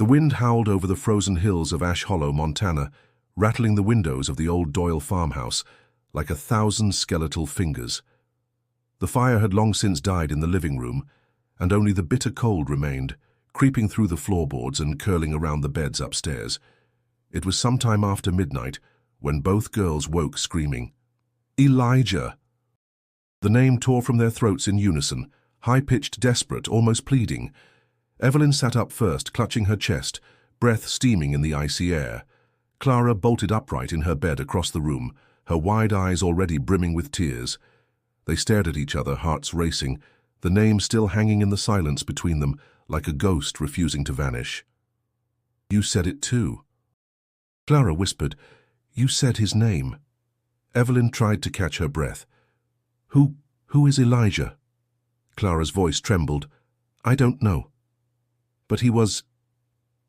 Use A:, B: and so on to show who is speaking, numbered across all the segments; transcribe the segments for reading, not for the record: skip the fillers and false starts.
A: The wind howled over the frozen hills of Ash Hollow, Montana, rattling the windows of the old Doyle farmhouse like 1,000 skeletal fingers. The fire had long since died in the living room, and only the bitter cold remained, creeping through the floorboards and curling around the beds upstairs. It was sometime after midnight when both girls woke screaming, "Elijah!" The name tore from their throats in unison, high-pitched, desperate, almost pleading. Evelyn sat up first, clutching her chest, breath steaming in the icy air. Clara bolted upright in her bed across the room, her wide eyes already brimming with tears. They stared at each other, hearts racing, the name still hanging in the silence between them like a ghost refusing to vanish. "You said it too." Clara whispered, "You said his name." Evelyn tried to catch her breath. Who is Elijah?" Clara's voice trembled. "I don't know. But he was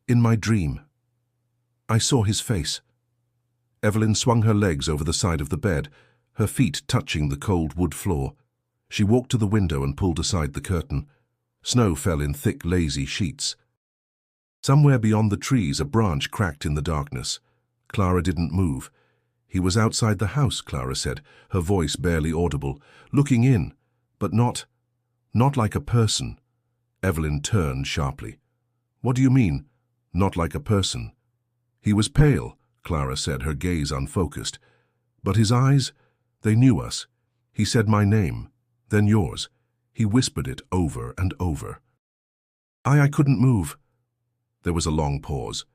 A: in my dream. I saw his face." Evelyn swung her legs over the side of the bed, her feet touching the cold wood floor. She walked to the window and pulled aside the curtain. Snow fell in thick, lazy sheets. Somewhere beyond the trees, a branch cracked in the darkness. Clara didn't move. "He was outside the house," Clara said, her voice barely audible, "looking in, but not like a person." Evelyn turned sharply. "What do you mean, not like a person?" "He was pale," Clara said, her gaze unfocused. "But his eyes, they knew us. He said my name, then yours. He whispered it over and over." I couldn't move." There was a long pause.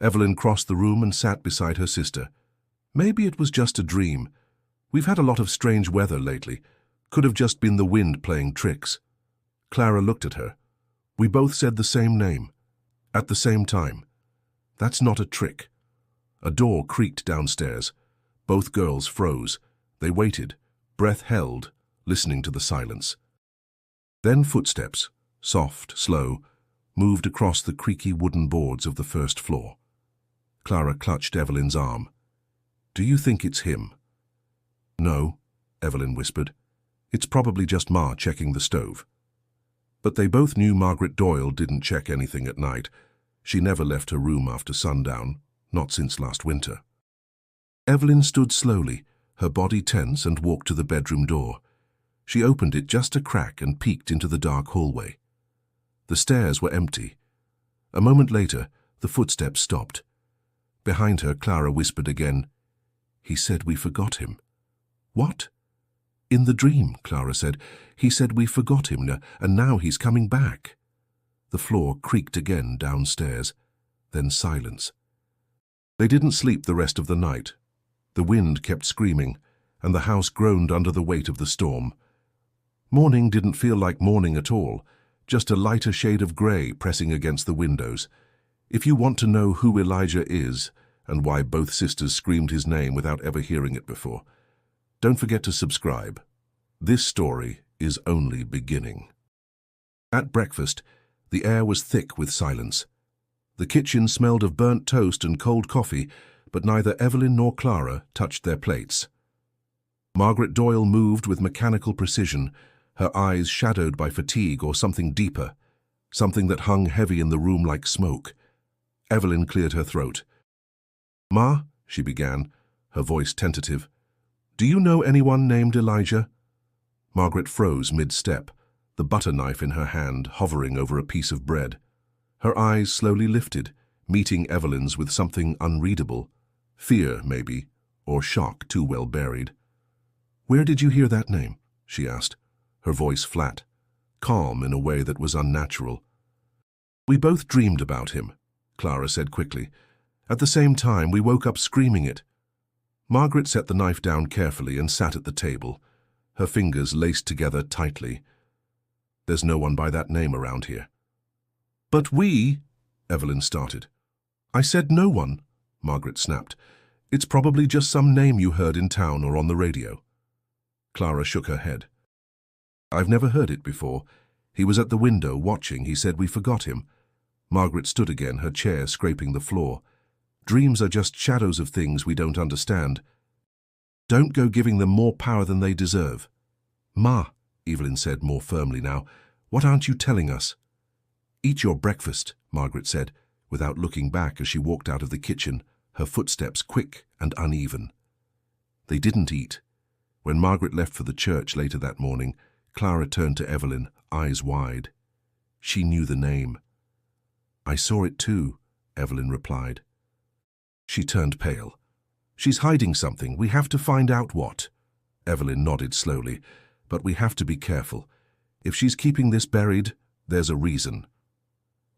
A: Evelyn crossed the room and sat beside her sister. "Maybe it was just a dream. We've had a lot of strange weather lately. Could have just been the wind playing tricks." Clara looked at her. "We both said the same name. At the same time. That's not a trick." A door creaked downstairs. Both girls froze. They waited, breath held, listening to the silence. Then footsteps, soft, slow, moved across the creaky wooden boards of the first floor. Clara clutched Evelyn's arm. "Do you think it's him?" "No," Evelyn whispered. "It's probably just Ma checking the stove." But they both knew Margaret Doyle didn't check anything at night. She never left her room after sundown, not since last winter. Evelyn stood slowly, her body tense, and walked to the bedroom door. She opened it just a crack and peeked into the dark hallway. The stairs were empty. A moment later, the footsteps stopped. Behind her, Clara whispered again, "He said we forgot him." "What?" "In the dream," Clara said. "He said we forgot him, and now he's coming back." The floor creaked again downstairs, then silence. They didn't sleep the rest of the night. The wind kept screaming, and the house groaned under the weight of the storm. Morning didn't feel like morning at all, just a lighter shade of grey pressing against the windows. If you want to know who Elijah is, and why both sisters screamed his name without ever hearing it before, don't forget to subscribe. This story is only beginning. At breakfast, the air was thick with silence. The kitchen smelled of burnt toast and cold coffee, but neither Evelyn nor Clara touched their plates. Margaret Doyle moved with mechanical precision, her eyes shadowed by fatigue or something deeper, something that hung heavy in the room like smoke. Evelyn cleared her throat. "Ma," she began, her voice tentative, "do you know anyone named Elijah?" Margaret froze mid-step, the butter knife in her hand hovering over a piece of bread. Her eyes slowly lifted, meeting Evelyn's with something unreadable. Fear, maybe, or shock too well buried. "Where did you hear that name?" she asked, her voice flat, calm in a way that was unnatural. "We both dreamed about him," Clara said quickly. "At the same time, we woke up screaming it." Margaret set the knife down carefully and sat at the table, her fingers laced together tightly. "There's no one by that name around here." "But we—" Evelyn started. "I said no one," Margaret snapped. "It's probably just some name you heard in town or on the radio." Clara shook her head. "I've never heard it before. He was at the window watching. He said we forgot him." Margaret stood again, her chair scraping the floor. "Dreams are just shadows of things we don't understand. Don't go giving them more power than they deserve." "Ma," Evelyn said more firmly now, "what aren't you telling us?" "Eat your breakfast," Margaret said. without looking back as she walked out of the kitchen, her footsteps quick and uneven. They didn't eat. When Margaret left for the church later that morning, Clara turned to Evelyn, eyes wide. She knew the name. "I saw it too," Evelyn replied. She turned pale. "She's hiding something. We have to find out what." Evelyn nodded slowly. "But we have to be careful. If she's keeping this buried, there's a reason."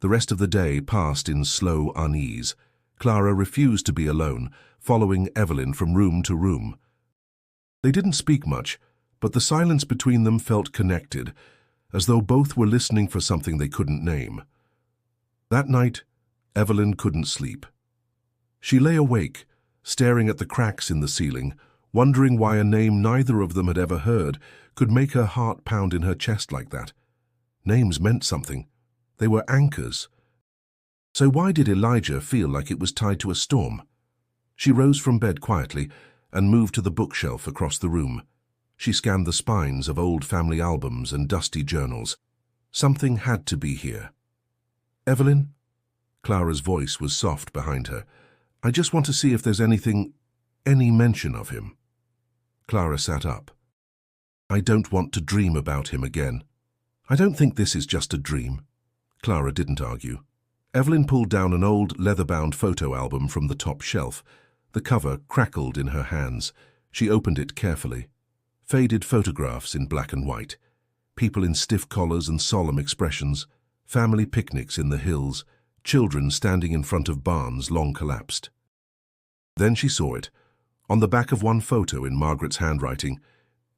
A: The rest of the day passed in slow unease. Clara refused to be alone, following Evelyn from room to room. They didn't speak much, but the silence between them felt connected, as though both were listening for something they couldn't name. That night, Evelyn couldn't sleep. She lay awake, staring at the cracks in the ceiling, wondering why a name neither of them had ever heard could make her heart pound in her chest like that. Names meant something. They were anchors. So why did Elijah feel like it was tied to a storm? She rose from bed quietly and moved to the bookshelf across the room. She scanned the spines of old family albums and dusty journals. Something had to be here. "Evelyn?" Clara's voice was soft behind her. "I just want to see if there's any mention of him." Clara sat up. "I don't want to dream about him again." "I don't think this is just a dream." Clara didn't argue. Evelyn pulled down an old leather-bound photo album from the top shelf. The cover crackled in her hands. She opened it carefully. Faded photographs in black and white. People in stiff collars and solemn expressions. Family picnics in the hills. Children standing in front of barns long collapsed. Then she saw it. On the back of one photo in Margaret's handwriting,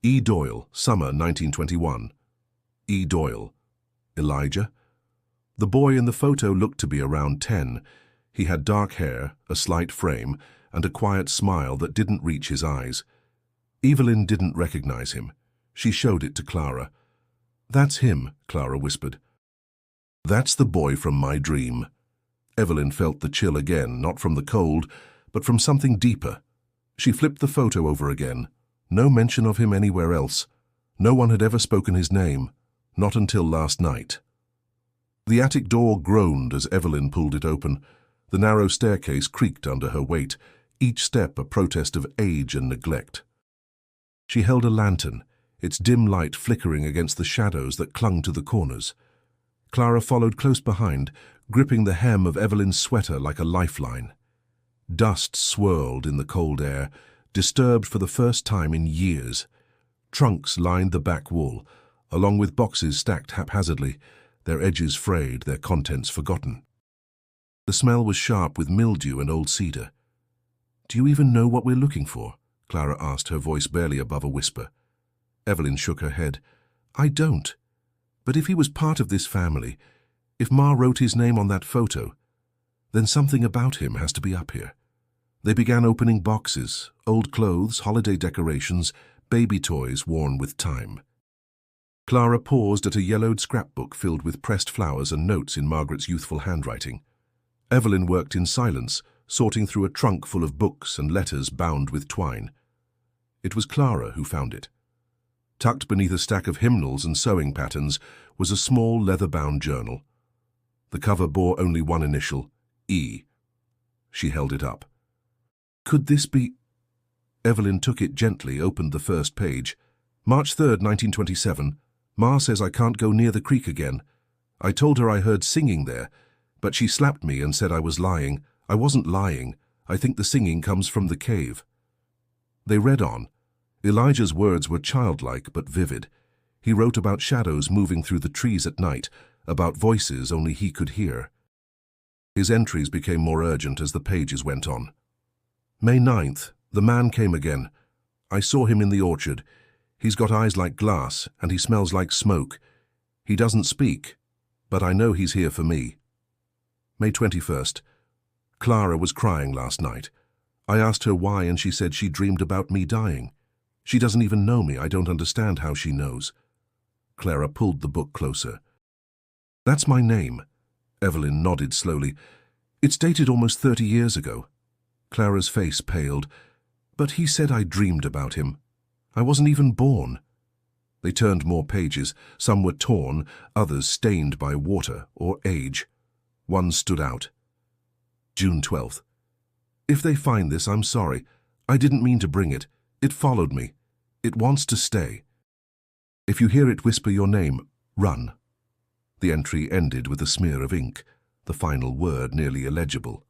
A: E. Doyle, summer 1921. E. Doyle. Elijah? The boy in the photo looked to be around 10. He had dark hair, a slight frame, and a quiet smile that didn't reach his eyes. Evelyn didn't recognize him. She showed it to Clara. "That's him," Clara whispered. "That's the boy from my dream." Evelyn felt the chill again, not from the cold, but from something deeper. She flipped the photo over again. No mention of him anywhere else. No one had ever spoken his name, not until last night. The attic door groaned as Evelyn pulled it open. The narrow staircase creaked under her weight, each step a protest of age and neglect. She held a lantern, its dim light flickering against the shadows that clung to the corners. Clara followed close behind, gripping the hem of Evelyn's sweater like a lifeline. Dust swirled in the cold air, disturbed for the first time in years. Trunks lined the back wall, along with boxes stacked haphazardly, their edges frayed, their contents forgotten. The smell was sharp with mildew and old cedar. "Do you even know what we're looking for?" Clara asked, her voice barely above a whisper. Evelyn shook her head. "I don't. But if he was part of this family, if Ma wrote his name on that photo, then something about him has to be up here." They began opening boxes, old clothes, holiday decorations, baby toys worn with time. Clara paused at a yellowed scrapbook filled with pressed flowers and notes in Margaret's youthful handwriting. Evelyn worked in silence, sorting through a trunk full of books and letters bound with twine. It was Clara who found it. Tucked beneath a stack of hymnals and sewing patterns was a small leather-bound journal. The cover bore only one initial, E. She held it up. "Could this be—" Evelyn took it gently, opened the first page. "March 3rd, 1927. Ma says I can't go near the creek again. I told her I heard singing there, but she slapped me and said I was lying. I wasn't lying. I think the singing comes from the cave." They read on. Elijah's words were childlike but vivid. He wrote about shadows moving through the trees at night, about voices only he could hear. His entries became more urgent as the pages went on. "May 9th, the man came again. I saw him in the orchard. He's got eyes like glass, and he smells like smoke. He doesn't speak, but I know he's here for me." May 21st. Clara was crying last night. I asked her why, and she said she dreamed about me dying. She doesn't even know me. I don't understand how she knows. Clara pulled the book closer. "That's my name." Evelyn nodded slowly. "It's dated almost 30 years ago." Clara's face paled. "But he said I dreamed about him. I wasn't even born." They turned more pages. Some were torn, others stained by water or age. One stood out. June 12th. If they find this, I'm sorry. I didn't mean to bring it. It followed me. It wants to stay. If you hear it whisper your name, run. The entry ended with a smear of ink, the final word nearly illegible.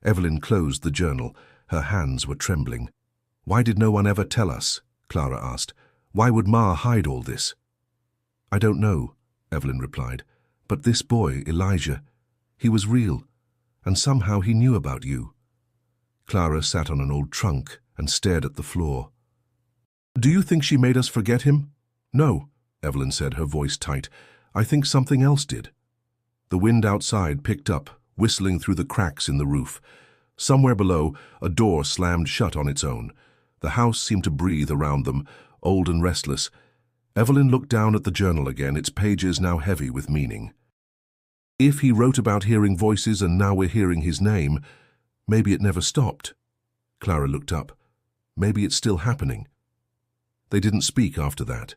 A: Evelyn closed the journal. Her hands were trembling. Why did no one ever tell us? Clara asked. Why would Ma hide all this? I don't know, Evelyn replied. But this boy, Elijah, he was real, and somehow he knew about you. Clara sat on an old trunk and stared at the floor. Do you think she made us forget him? No, Evelyn said, her voice tight. I think something else did. The wind outside picked up, whistling through the cracks in the roof. Somewhere below, a door slammed shut on its own. The house seemed to breathe around them, old and restless. Evelyn looked down at the journal again, its pages now heavy with meaning. If he wrote about hearing voices and now we're hearing his name, maybe it never stopped. Clara looked up. Maybe it's still happening. They didn't speak after that.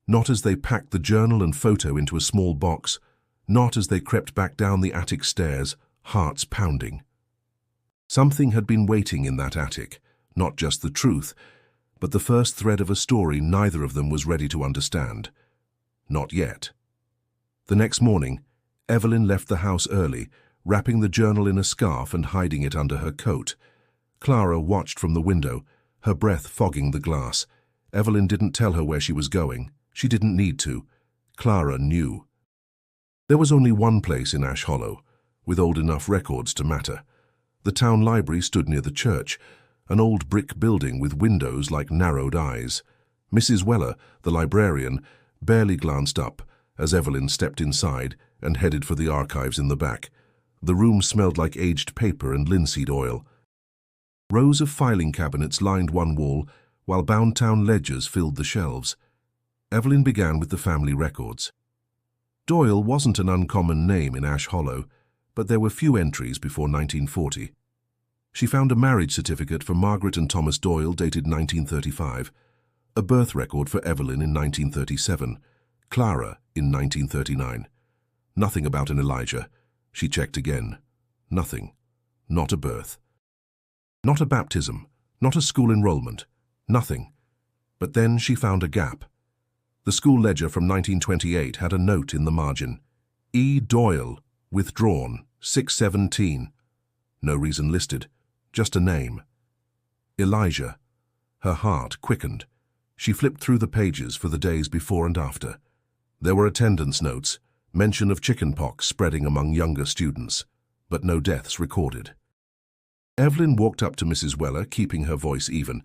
A: Not as they packed the journal and photo into a small box, not as they crept back down the attic stairs, hearts pounding. Something had been waiting in that attic, not just the truth, but the first thread of a story neither of them was ready to understand. Not yet. The next morning, Evelyn left the house early, wrapping the journal in a scarf and hiding it under her coat. Clara watched from the window, her breath fogging the glass. Evelyn didn't tell her where she was going. She didn't need to. Clara knew. There was only one place in Ash Hollow, with old enough records to matter. The town library stood near the church, an old brick building with windows like narrowed eyes. Mrs. Weller, the librarian, barely glanced up as Evelyn stepped inside and headed for the archives in the back. The room smelled like aged paper and linseed oil. Rows of filing cabinets lined one wall, while bound-town ledgers filled the shelves. Evelyn began with the family records. Doyle wasn't an uncommon name in Ash Hollow, but there were few entries before 1940. She found a marriage certificate for Margaret and Thomas Doyle dated 1935, a birth record for Evelyn in 1937, Clara in 1939. Nothing about an Elijah. She checked again. Nothing. Not a birth. Not a baptism. Not a school enrollment. Nothing. But then she found a gap. The school ledger from 1928 had a note in the margin. E. Doyle, withdrawn, 6/17. No reason listed, just a name. Elijah. Her heart quickened. She flipped through the pages for the days before and after. There were attendance notes, mention of chickenpox spreading among younger students, but no deaths recorded. Evelyn walked up to Mrs. Weller, keeping her voice even.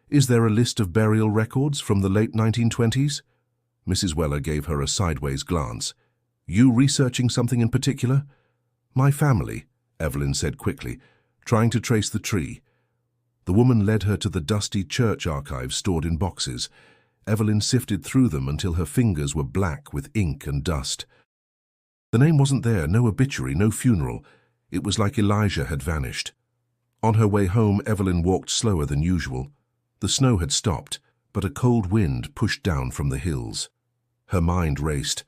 A: Is there a list of burial records from the late 1920s? Mrs. Weller gave her a sideways glance. You researching something in particular? My family, Evelyn said quickly, trying to trace the tree. The woman led her to the dusty church archives stored in boxes. Evelyn sifted through them until her fingers were black with ink and dust. The name wasn't there, no obituary, no funeral. It was like Elijah had vanished. On her way home, Evelyn walked slower than usual. The snow had stopped, but a cold wind pushed down from the hills. Her mind raced.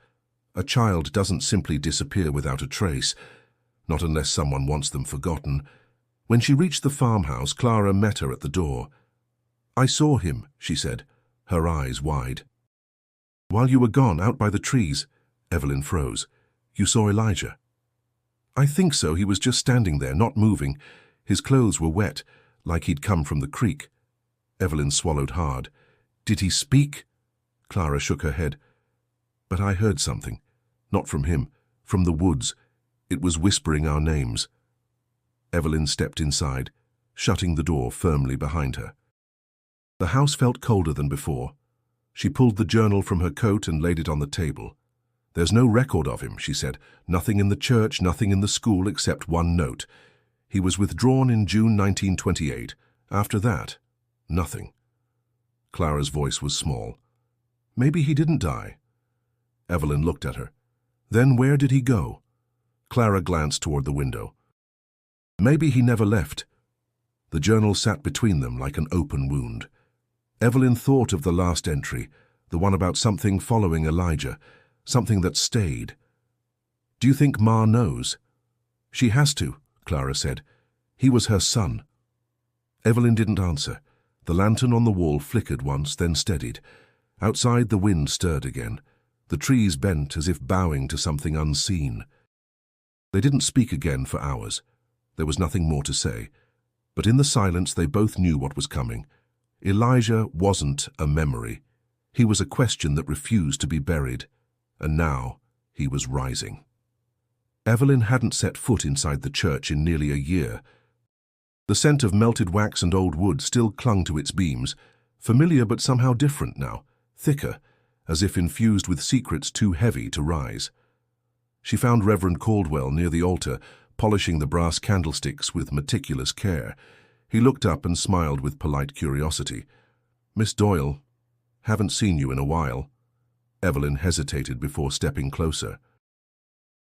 A: A child doesn't simply disappear without a trace, not unless someone wants them forgotten. When she reached the farmhouse, Clara met her at the door. I saw him, she said, her eyes wide. While you were gone, out by the trees, Evelyn froze. You saw Elijah? I think so. He was just standing there, not moving. His clothes were wet, like he'd come from the creek. Evelyn swallowed hard. Did he speak? Clara shook her head. But I heard something. Not from him, from the woods. It was whispering our names. Evelyn stepped inside, shutting the door firmly behind her. The house felt colder than before. She pulled the journal from her coat and laid it on the table. There's no record of him, she said. Nothing in the church, nothing in the school except one note. He was withdrawn in June 1928. After that, nothing. Clara's voice was small. Maybe he didn't die. Evelyn looked at her. Then where did he go? Clara glanced toward the window. Maybe he never left. The journal sat between them like an open wound. Evelyn thought of the last entry, the one about something following Elijah, something that stayed. Do you think Ma knows? She has to, Clara said. He was her son. Evelyn didn't answer. The lantern on the wall flickered once, then steadied. Outside, the wind stirred again. The trees bent as if bowing to something unseen. They didn't speak again for hours. There was nothing more to say. But in the silence, they both knew what was coming. Elijah wasn't a memory. He was a question that refused to be buried. And now he was rising. Evelyn hadn't set foot inside the church in nearly a year. The scent of melted wax and old wood still clung to its beams, familiar but somehow different now, thicker, as if infused with secrets too heavy to rise. She found Reverend Caldwell near the altar, polishing the brass candlesticks with meticulous care. He looked up and smiled with polite curiosity. "Miss Doyle, haven't seen you in a while." Evelyn hesitated before stepping closer.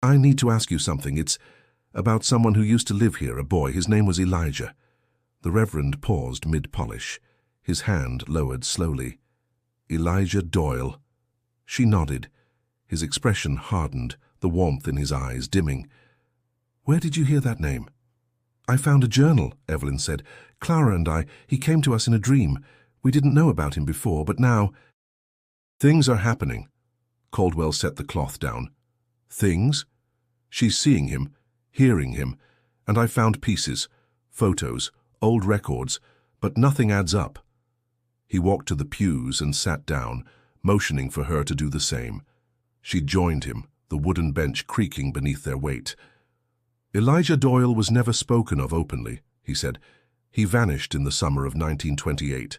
A: "I need to ask you something. It's about someone who used to live here, a boy. His name was Elijah." The Reverend paused mid-polish. His hand lowered slowly. "Elijah Doyle." She nodded. His expression hardened, the warmth in his eyes dimming. "Where did you hear that name?" "I found a journal," Evelyn said. "Clara and I, he came to us in a dream. We didn't know about him before, but now—" "Things are happening." Caldwell set the cloth down. "Things? She's seeing him, hearing him, and I found pieces, photos, old records, but nothing adds up." He walked to the pews and sat down, motioning for her to do the same. She joined him, the wooden bench creaking beneath their weight. "Elijah Doyle was never spoken of openly," he said. "He vanished in the summer of 1928.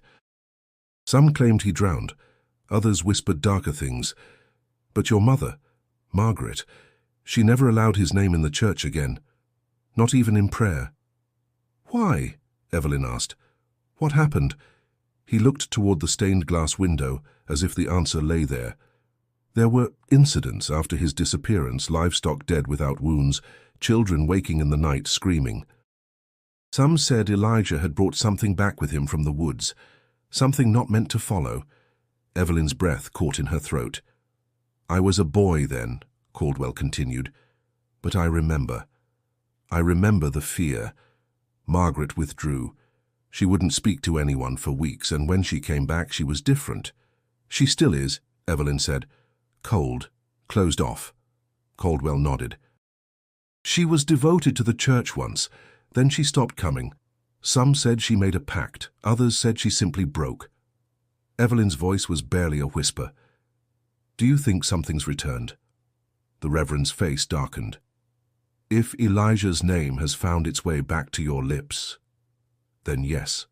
A: Some claimed he drowned, others whispered darker things. But your mother, Margaret, she never allowed his name in the church again, not even in prayer." "Why?" Evelyn asked. "What happened?" He looked toward the stained glass window, as if the answer lay there. "There were incidents after his disappearance, livestock dead without wounds, children waking in the night screaming. Some said Elijah had brought something back with him from the woods, something not meant to follow." Evelyn's breath caught in her throat. "I was a boy then," Caldwell continued, "but I remember. I remember the fear. Margaret withdrew. She wouldn't speak to anyone for weeks, and when she came back she was different. She still is," Evelyn said. "Cold, closed off." Caldwell nodded. "She was devoted to the church once, then she stopped coming. Some said she made a pact, others said she simply broke." Evelyn's voice was barely a whisper. "Do you think something's returned?" The Reverend's face darkened. "If Elijah's name has found its way back to your lips, then yes.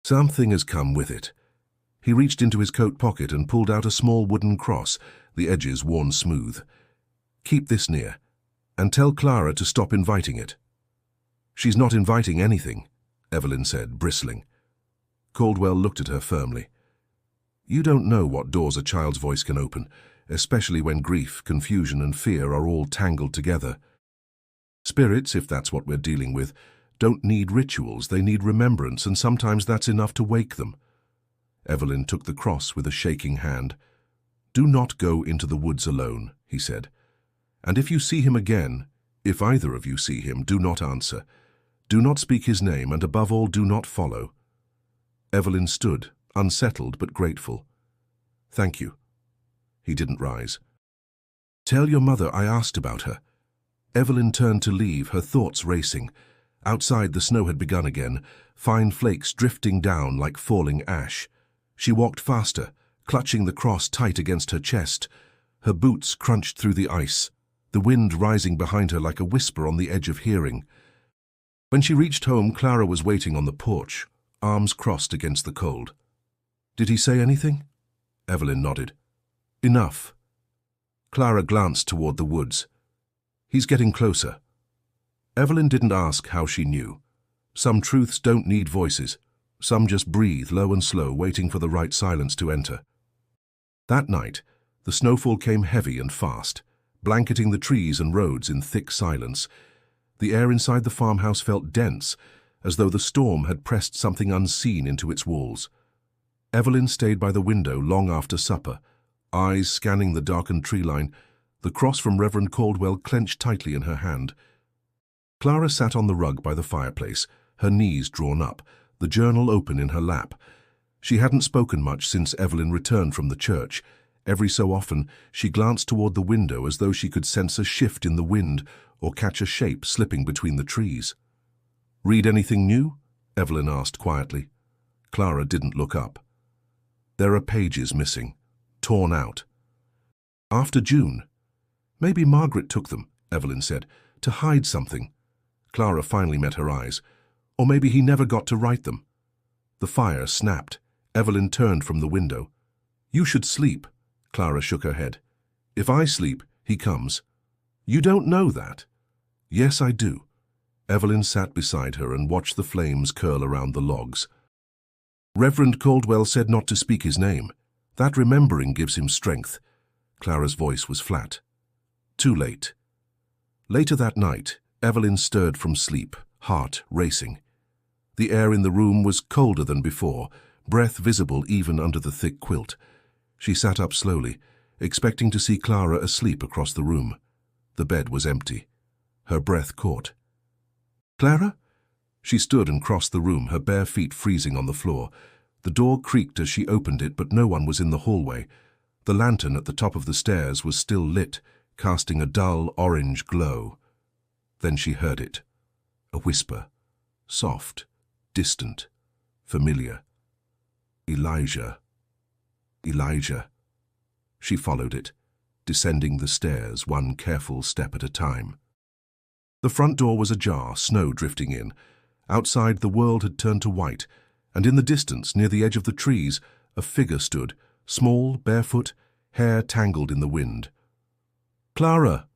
A: Something has come with it." He reached into his coat pocket and pulled out a small wooden cross, the edges worn smooth. "Keep this near, and tell Clara to stop inviting it." "She's not inviting anything," Evelyn said, bristling. Caldwell looked at her firmly. "You don't know what doors a child's voice can open, especially when grief, confusion, and fear are all tangled together. Spirits, if that's what we're dealing with, don't need rituals, they need remembrance, and sometimes that's enough to wake them." Evelyn took the cross with a shaking hand. "Do not go into the woods alone," he said. "And if you see him again, if either of you see him, do not answer. Do not speak his name, and above all, do not follow." Evelyn stood, unsettled but grateful. "Thank you." He didn't rise. "Tell your mother I asked about her." Evelyn turned to leave, her thoughts racing. Outside, the snow had begun again, fine flakes drifting down like falling ash. She walked faster, clutching the cross tight against her chest. Her boots crunched through the ice, the wind rising behind her like a whisper on the edge of hearing. When she reached home, Clara was waiting on the porch, arms crossed against the cold. "Did he say anything?" Evelyn nodded. "Enough." Clara glanced toward the woods. "He's getting closer." Evelyn didn't ask how she knew. Some truths don't need voices. Some just breathe low and slow, waiting for the right silence to enter. That night, the snowfall came heavy and fast, blanketing the trees and roads in thick silence. The air inside the farmhouse felt dense, as though the storm had pressed something unseen into its walls. Evelyn stayed by the window long after supper, eyes scanning the darkened tree line, the cross from Reverend Caldwell clenched tightly in her hand. Clara sat on the rug by the fireplace, her knees drawn up, the journal open in her lap. She hadn't spoken much since Evelyn returned from the church. Every so often, she glanced toward the window as though she could sense a shift in the wind or catch a shape slipping between the trees. "Read anything new?" Evelyn asked quietly. Clara didn't look up. "There are pages missing, torn out." "After June." "Maybe Margaret took them," Evelyn said, "to hide something." Clara finally met her eyes. "Or maybe he never got to write them." The fire snapped. Evelyn turned from the window. "You should sleep." Clara shook her head. "If I sleep, he comes." "You don't know that." "Yes, I do." Evelyn sat beside her and watched the flames curl around the logs. "Reverend Caldwell said not to speak his name. That remembering gives him strength." Clara's voice was flat. "Too late." Later that night, Evelyn stirred from sleep, heart racing. The air in the room was colder than before, breath visible even under the thick quilt. She sat up slowly, expecting to see Clara asleep across the room. The bed was empty. Her breath caught. "Clara?" She stood and crossed the room, her bare feet freezing on the floor. The door creaked as she opened it, but no one was in the hallway. The lantern at the top of the stairs was still lit, casting a dull orange glow. Then she heard it. A whisper. Soft, distant, familiar. "Elijah. Elijah." She followed it, descending the stairs one careful step at a time. The front door was ajar, snow drifting in. Outside, the world had turned to white, and in the distance, near the edge of the trees, a figure stood, small, barefoot, hair tangled in the wind. "Clara!"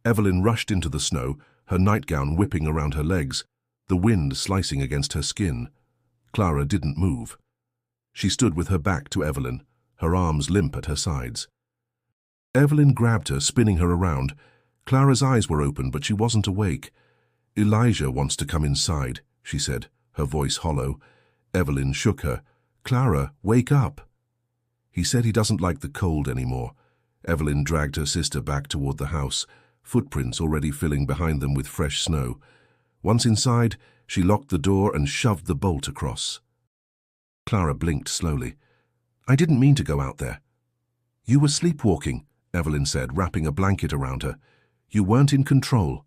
A: Evelyn rushed into the snow, her nightgown whipping around her legs, the wind slicing against her skin. Clara didn't move. She stood with her back to Evelyn, her arms limp at her sides. Evelyn grabbed her, spinning her around. Clara's eyes were open, but she wasn't awake. "Elijah wants to come inside," she said, her voice hollow. Evelyn shook her. "Clara, wake up." "He said he doesn't like the cold anymore." Evelyn dragged her sister back toward the house, footprints already filling behind them with fresh snow. Once inside, she locked the door and shoved the bolt across. Clara blinked slowly. "I didn't mean to go out there." "You were sleepwalking," Evelyn said, wrapping a blanket around her. "You weren't in control."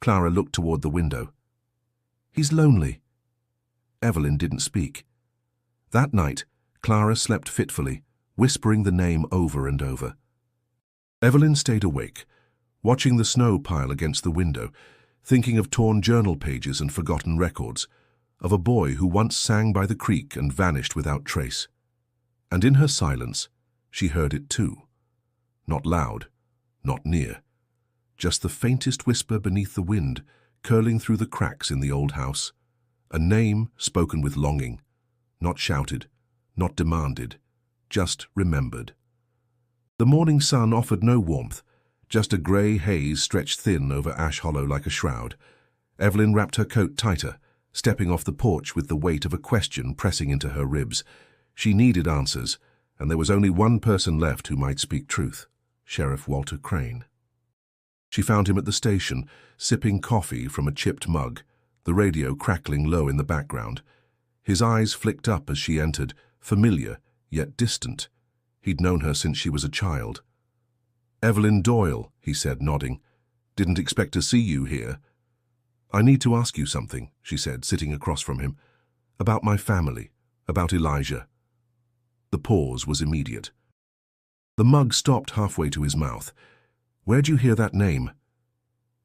A: Clara looked toward the window. "He's lonely." Evelyn didn't speak. That night, Clara slept fitfully, whispering the name over and over. Evelyn stayed awake, watching the snow pile against the window, thinking of torn journal pages and forgotten records, of a boy who once sang by the creek and vanished without trace. And in her silence, she heard it too. Not loud, not near. Just the faintest whisper beneath the wind, curling through the cracks in the old house. A name spoken with longing, not shouted, not demanded, just remembered. The morning sun offered no warmth, just a grey haze stretched thin over Ash Hollow like a shroud. Evelyn wrapped her coat tighter, stepping off the porch with the weight of a question pressing into her ribs. She needed answers, and there was only one person left who might speak truth: Sheriff Walter Crane. She found him at the station, sipping coffee from a chipped mug, the radio crackling low in the background. His eyes flicked up as she entered, familiar, yet distant. He'd known her since she was a child. "Evelyn Doyle," he said, nodding. "Didn't expect to see you here." "I need to ask you something," she said, sitting across from him. "About my family, about Elijah." The pause was immediate. The mug stopped halfway to his mouth. "Where'd you hear that name?"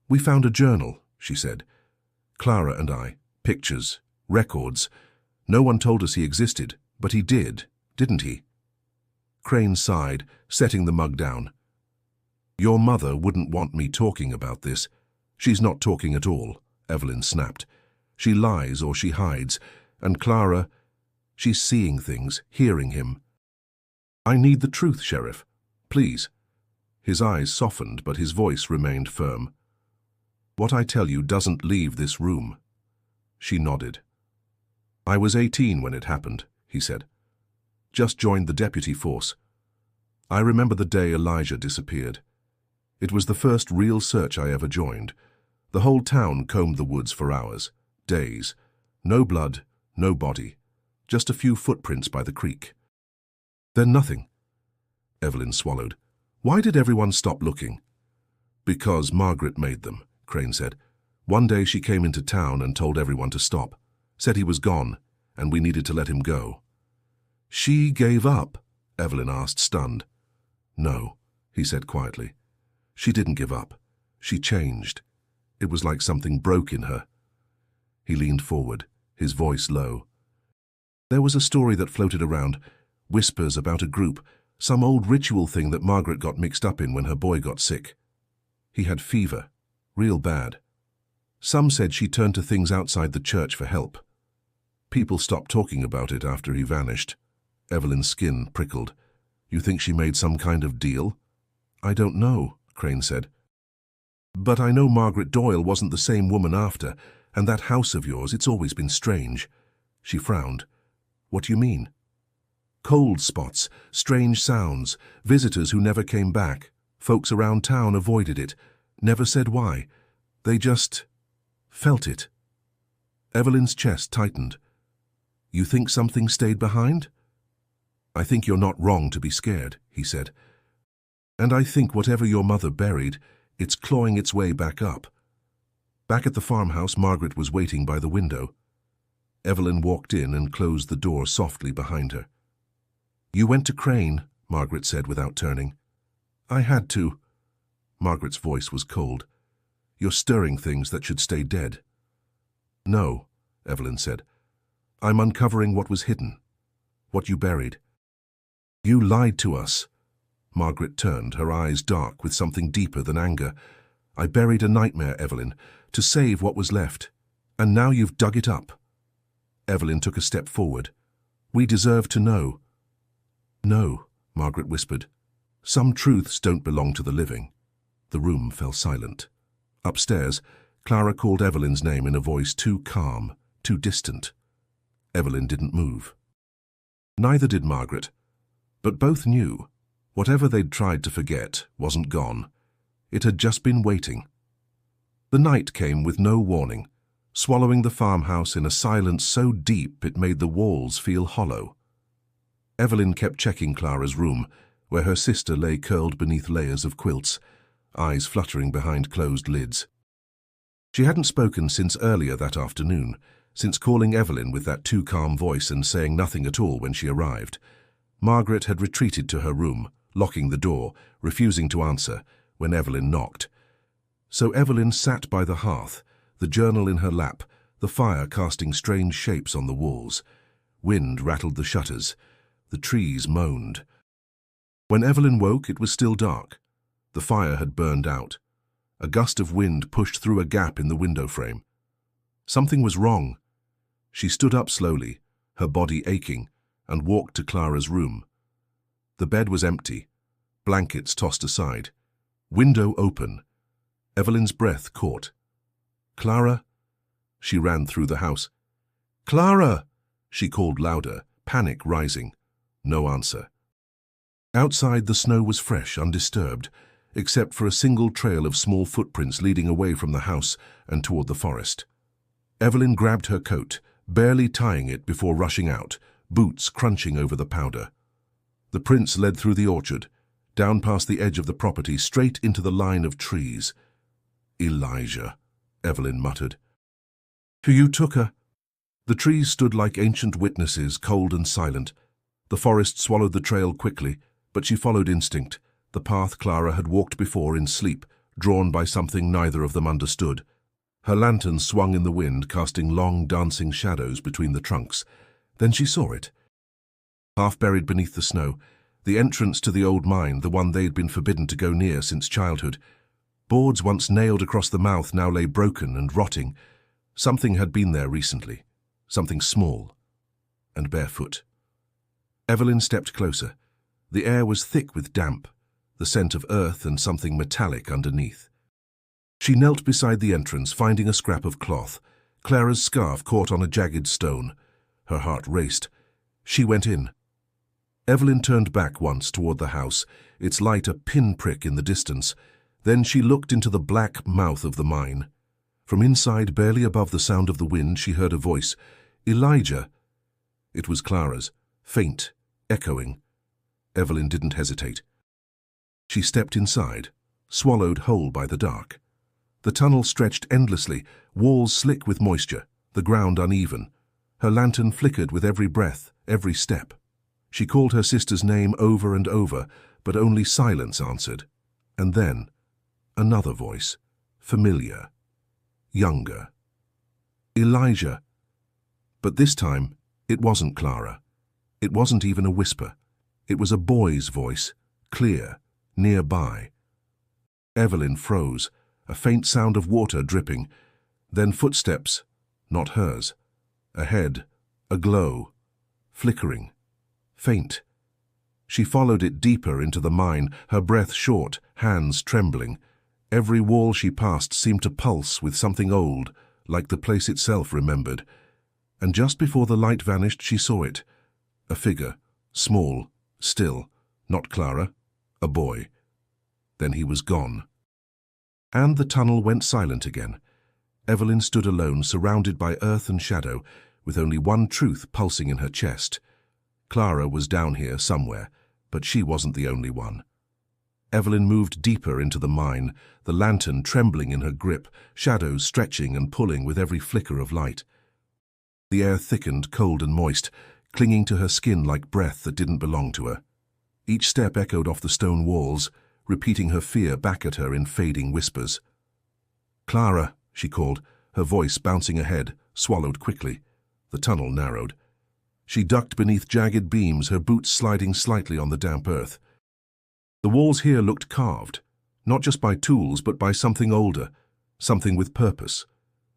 A: "We found a journal," she said. "Clara and I. Pictures. Records. No one told us he existed, but he did, didn't he?" Crane sighed, setting the mug down. "Your mother wouldn't want me talking about this." "She's not talking at all," Evelyn snapped. "She lies or she hides, and Clara, she's seeing things, hearing him." "I need the truth, Sheriff. Please." His eyes softened, but his voice remained firm. "What I tell you doesn't leave this room." She nodded. "I was 18 when it happened," he said. "Just joined the deputy force. I remember the day Elijah disappeared. It was the first real search I ever joined. The whole town combed the woods for hours, days. No blood, no body, just a few footprints by the creek. Then nothing. Evelyn swallowed. Why did everyone stop looking? Because Margaret made them, Crane said. One day she came into town and told everyone to stop, said he was gone, and we needed to let him go. She gave up? Evelyn asked, stunned. No, he said quietly. She didn't give up. She changed. It was like something broke in her. He leaned forward, his voice low. There was a story that floated around, whispers about a group, some old ritual thing that Margaret got mixed up in when her boy got sick. He had fever, real bad. Some said she turned to things outside the church for help. People stopped talking about it after he vanished. Evelyn's skin prickled. You think she made some kind of deal? I don't know, Crane said. But I know Margaret Doyle wasn't the same woman after, and that house of yours, it's always been strange. She frowned. What do you mean? Cold spots, strange sounds, visitors who never came back. Folks around town avoided it, never said why. They just felt it. Evelyn's chest tightened. You think something stayed behind? I think you're not wrong to be scared, he said. And I think whatever your mother buried, it's clawing its way back up. Back at the farmhouse, Margaret was waiting by the window. Evelyn walked in and closed the door softly behind her. You went to Crane, Margaret said without turning. I had to. Margaret's voice was cold. You're stirring things that should stay dead. No, Evelyn said. I'm uncovering what was hidden, what you buried. You lied to us. Margaret turned, her eyes dark with something deeper than anger. I buried a nightmare, Evelyn, to save what was left. And now you've dug it up. Evelyn took a step forward. We deserve to know. No, Margaret whispered. Some truths don't belong to the living. The room fell silent. Upstairs, Clara called Evelyn's name in a voice too calm, too distant. Evelyn didn't move. Neither did Margaret. But both knew. Whatever they'd tried to forget wasn't gone. It had just been waiting. The night came with no warning, swallowing the farmhouse in a silence so deep it made the walls feel hollow. Evelyn kept checking Clara's room, where her sister lay curled beneath layers of quilts, eyes fluttering behind closed lids. She hadn't spoken since earlier that afternoon, since calling Evelyn with that too calm voice and saying nothing at all when she arrived. Margaret had retreated to her room, locking the door, refusing to answer, when Evelyn knocked. So Evelyn sat by the hearth, the journal in her lap, the fire casting strange shapes on the walls. Wind rattled the shutters. The trees moaned. When Evelyn woke, it was still dark. The fire had burned out. A gust of wind pushed through a gap in the window frame. Something was wrong. She stood up slowly, her body aching, and walked to Clara's room. The bed was empty, blankets tossed aside, window open. Evelyn's breath caught. Clara? She ran through the house. Clara! She called louder, panic rising. No answer. Outside, the snow was fresh, undisturbed, except for a single trail of small footprints leading away from the house and toward the forest. Evelyn grabbed her coat, barely tying it before rushing out, boots crunching over the powder. The prints led through the orchard, down past the edge of the property, straight into the line of trees. Elijah, Evelyn muttered. You took her. The trees stood like ancient witnesses, cold and silent. The forest swallowed the trail quickly, but she followed instinct, the path Clara had walked before in sleep, drawn by something neither of them understood. Her lantern swung in the wind, casting long, dancing shadows between the trunks. Then she saw it. Half buried beneath the snow, the entrance to the old mine, the one they'd been forbidden to go near since childhood. Boards once nailed across the mouth now lay broken and rotting. Something had been there recently, something small and barefoot. Evelyn stepped closer. The air was thick with damp, the scent of earth and something metallic underneath. She knelt beside the entrance, finding a scrap of cloth. Clara's scarf caught on a jagged stone. Her heart raced. She went in. Evelyn turned back once toward the house, its light a pinprick in the distance. Then she looked into the black mouth of the mine. From inside, barely above the sound of the wind, she heard a voice. "Elijah!" It was Clara's, faint, echoing. Evelyn didn't hesitate. She stepped inside, swallowed whole by the dark. The tunnel stretched endlessly, walls slick with moisture, the ground uneven. Her lantern flickered with every breath, every step. She called her sister's name over and over, but only silence answered. And then, another voice, familiar, younger. "Elijah." But this time, it wasn't Clara. It wasn't even a whisper. It was a boy's voice, clear, nearby. Evelyn froze, a faint sound of water dripping. Then footsteps, not hers. Ahead, a glow, flickering, faint. She followed it deeper into the mine, her breath short, hands trembling. Every wall she passed seemed to pulse with something old, like the place itself remembered. And just before the light vanished, she saw it. A figure, small, still, not Clara, a boy. Then he was gone. And the tunnel went silent again. Evelyn stood alone, surrounded by earth and shadow, with only one truth pulsing in her chest. Clara was down here somewhere, but she wasn't the only one. Evelyn moved deeper into the mine, the lantern trembling in her grip, shadows stretching and pulling with every flicker of light. The air thickened, cold and moist, clinging to her skin like breath that didn't belong to her. Each step echoed off the stone walls, repeating her fear back at her in fading whispers. "Clara," she called, her voice bouncing ahead, swallowed quickly. The tunnel narrowed. She ducked beneath jagged beams, her boots sliding slightly on the damp earth. The walls here looked carved, not just by tools, but by something older, something with purpose.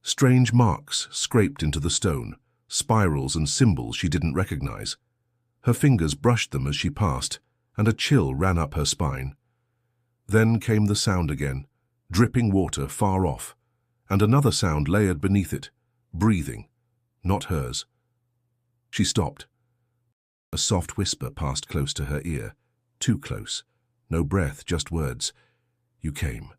A: Strange marks scraped into the stone, spirals and symbols she didn't recognize. Her fingers brushed them as she passed, and a chill ran up her spine. Then came the sound again, dripping water far off, and another sound layered beneath it, breathing, not hers. She stopped. A soft whisper passed close to her ear, too close. No breath, just words. "You came."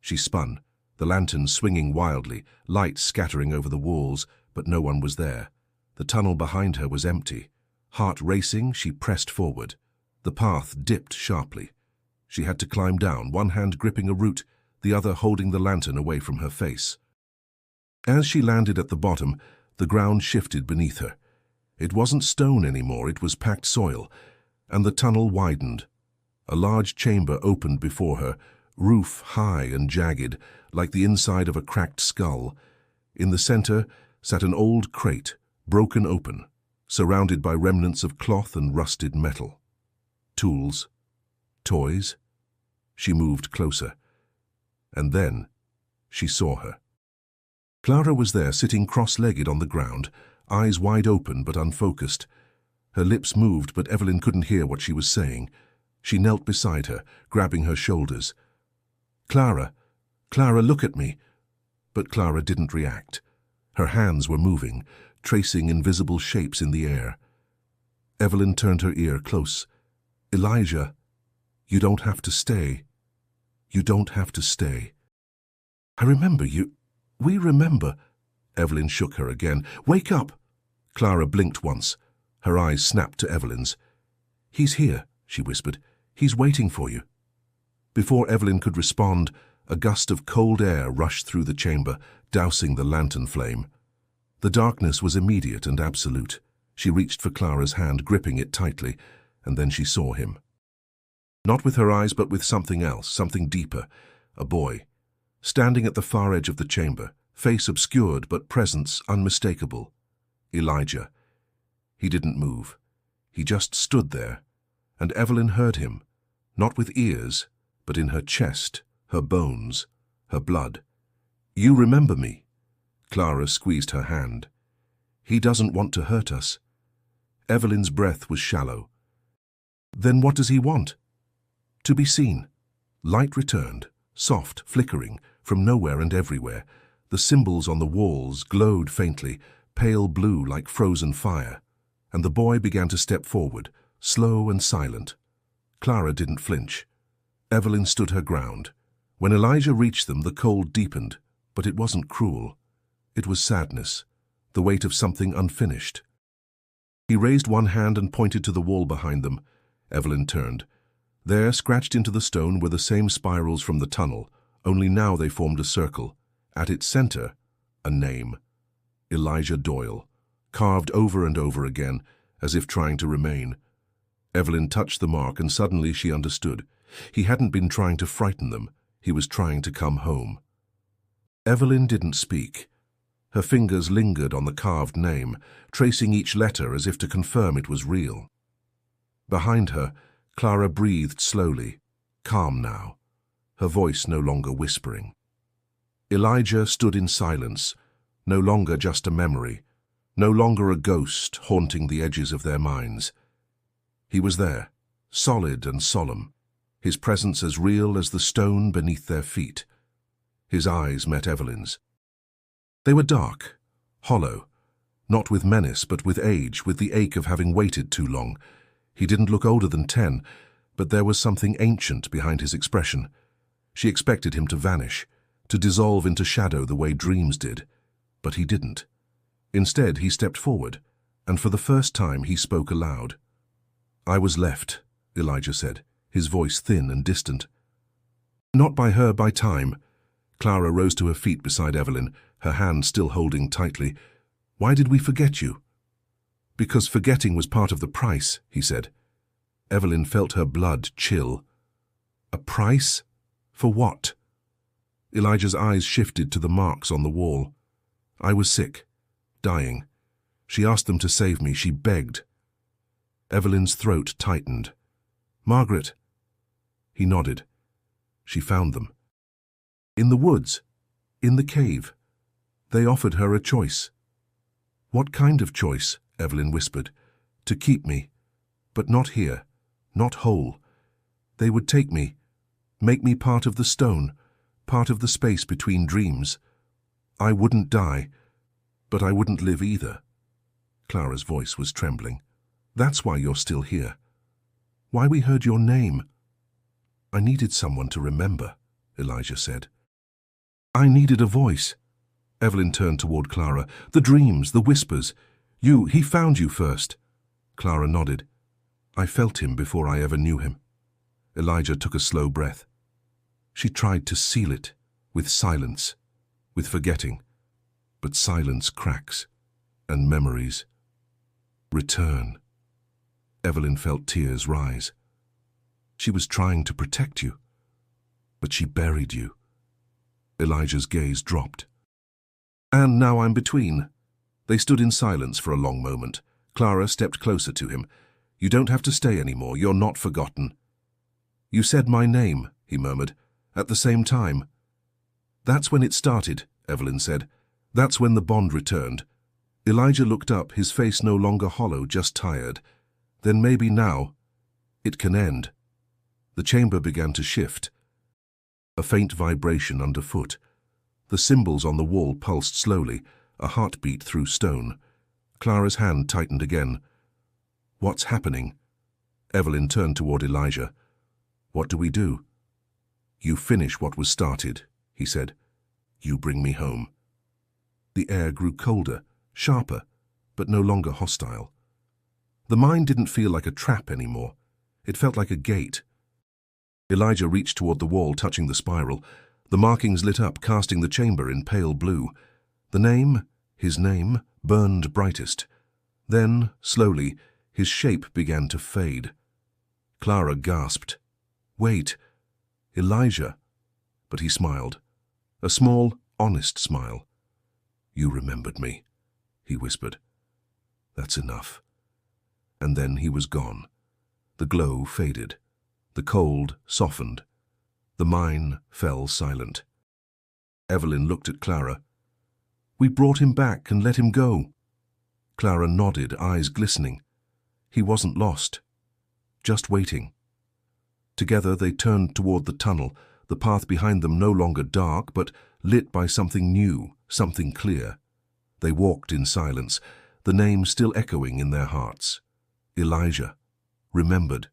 A: She spun, the lantern swinging wildly, light scattering over the walls, but no one was there. The tunnel behind her was empty. Heart racing, she pressed forward. The path dipped sharply. She had to climb down, one hand gripping a root, the other holding the lantern away from her face. As she landed at the bottom, the ground shifted beneath her. It wasn't stone anymore, it was packed soil, and the tunnel widened. A large chamber opened before her, roof high and jagged, like the inside of a cracked skull. In the center sat an old crate, broken open, surrounded by remnants of cloth and rusted metal. Tools, toys. She moved closer. And then she saw her. Clara was there, sitting cross-legged on the ground, eyes wide open but unfocused. Her lips moved, but Evelyn couldn't hear what she was saying. She knelt beside her, grabbing her shoulders. "Clara, Clara, look at me." But Clara didn't react. Her hands were moving, tracing invisible shapes in the air. Evelyn turned her ear close. "Elijah, you don't have to stay. You don't have to stay." "I remember you. We remember." Evelyn shook her again. "Wake up." Clara blinked once. Her eyes snapped to Evelyn's. "He's here," she whispered. "He's waiting for you." Before Evelyn could respond, a gust of cold air rushed through the chamber, dousing the lantern flame. The darkness was immediate and absolute. She reached for Clara's hand, gripping it tightly, and then she saw him. Not with her eyes, but with something else, something deeper. A boy, standing at the far edge of the chamber, face obscured but presence unmistakable. Elijah. He didn't move. He just stood there, and Evelyn heard him, not with ears, but in her chest, her bones, her blood. "You remember me?" Clara squeezed her hand. "He doesn't want to hurt us." Evelyn's breath was shallow. "Then what does he want?" To be seen. Light returned, soft, flickering, from nowhere and everywhere. The symbols on the walls glowed faintly, pale blue like frozen fire, and the boy began to step forward, slow and silent. Clara didn't flinch. Evelyn stood her ground. When Elijah reached them, the cold deepened, But it wasn't cruel. It was sadness, the weight of something unfinished. He raised one hand and pointed to the wall behind them. Evelyn turned. There, scratched into the stone, were the same spirals from the tunnel, only now they formed a circle. At its center, a name. Elijah Doyle, carved over and over again, as if trying to remain. Evelyn touched the mark, and suddenly she understood. He hadn't been trying to frighten them. He was trying to come home. Evelyn didn't speak. Her fingers lingered on the carved name, tracing each letter as if to confirm it was real. Behind her, Clara breathed slowly, calm now, her voice no longer whispering. Elijah stood in silence, no longer just a memory, no longer a ghost haunting the edges of their minds. He was there, solid and solemn, his presence as real as the stone beneath their feet. His eyes met Evelyn's. They were dark, hollow, not with menace but with age, with the ache of having waited too long. He didn't look older than 10, but there was something ancient behind his expression. She expected him to vanish, to dissolve into shadow the way dreams did, but he didn't. Instead, he stepped forward, and for the first time he spoke aloud. "I was left," Elijah said, his voice thin and distant. "Not by her, by time." Clara rose to her feet beside Evelyn, her hand still holding tightly. "Why did we forget you?" "Because forgetting was part of the price," he said. Evelyn felt her blood chill. "A price? For what?" Elijah's eyes shifted to the marks on the wall. "I was sick, dying. She asked them to save me. She begged." Evelyn's throat tightened. "Margaret." He nodded. "She found them. In the woods. In the cave. They offered her a choice." "What kind of choice?" Evelyn whispered. "To keep me. But not here. Not whole. They would take me. Make me part of the stone. Part of the space between dreams. I wouldn't die. But I wouldn't live either." Clara's voice was trembling. "That's why you're still here. Why we heard your name." "I needed someone to remember," Elijah said. "I needed a voice." Evelyn turned toward Clara. "The dreams, the whispers. He found you first." Clara nodded. "I felt him before I ever knew him." Elijah took a slow breath. She tried to seal it, with silence, with forgetting. But silence cracks, and memories return. Evelyn felt tears rise. She was trying to protect you, but she buried you. Elijah's gaze dropped. "And now I'm between." They stood in silence for a long moment. Clara stepped closer to him. "You don't have to stay anymore. You're not forgotten." "You said my name," he murmured, "at the same time." "That's when it started," Evelyn said. "That's when the bond returned." Elijah looked up, his face no longer hollow, just tired. "Then maybe now it can end." The chamber began to shift. A faint vibration underfoot. The symbols on the wall pulsed slowly, a heartbeat through stone. Clara's hand tightened again. "What's happening?" Evelyn turned toward Elijah. "What do we do?" "You finish what was started," he said. "You bring me home." The air grew colder, sharper, but no longer hostile. The mind didn't feel like a trap anymore. It felt like a gate. Elijah reached toward the wall, touching the spiral. The markings lit up, casting the chamber in pale blue. The name, his name, burned brightest. Then, slowly, his shape began to fade. Clara gasped. "Wait, Elijah." But he smiled. A small, honest smile. "You remembered me," he whispered. "That's enough." And then he was gone. The glow faded. The cold softened. The mine fell silent. Evelyn looked at Clara. "We brought him back and let him go." Clara nodded, eyes glistening. He wasn't lost. Just waiting. Together they turned toward the tunnel, the path behind them no longer dark, but lit by something new, something clear. They walked in silence, the name still echoing in their hearts. Elijah. Remembered.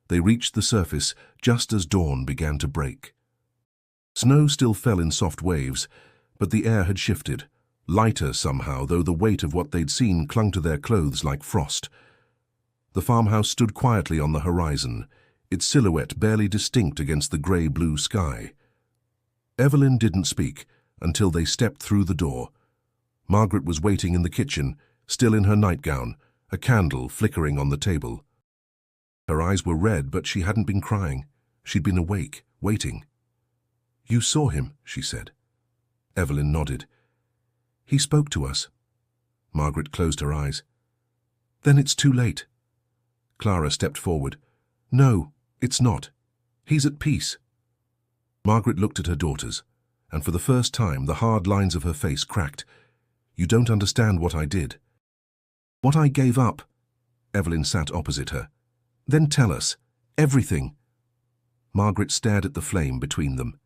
A: They reached the surface just as dawn began to break. Snow still fell in soft waves, But the air had shifted, lighter somehow, though the weight of what they'd seen clung to their clothes like frost. The farmhouse stood quietly on the horizon, its silhouette barely distinct against the grey-blue sky. Evelyn didn't speak until they stepped through the door. Margaret was waiting in the kitchen, still in her nightgown, a candle flickering on the table. Her eyes were red, but she hadn't been crying. She'd been awake, waiting. "You saw him," she said. Evelyn nodded. "He spoke to us." Margaret closed her eyes. "Then it's too late." Clara stepped forward. "No, it's not. He's at peace." Margaret looked at her daughters, and for the first time the hard lines of her face cracked. "You don't understand what I did." "What I gave up." Evelyn sat opposite her. "Then tell us. Everything." Margaret stared at the flame between them.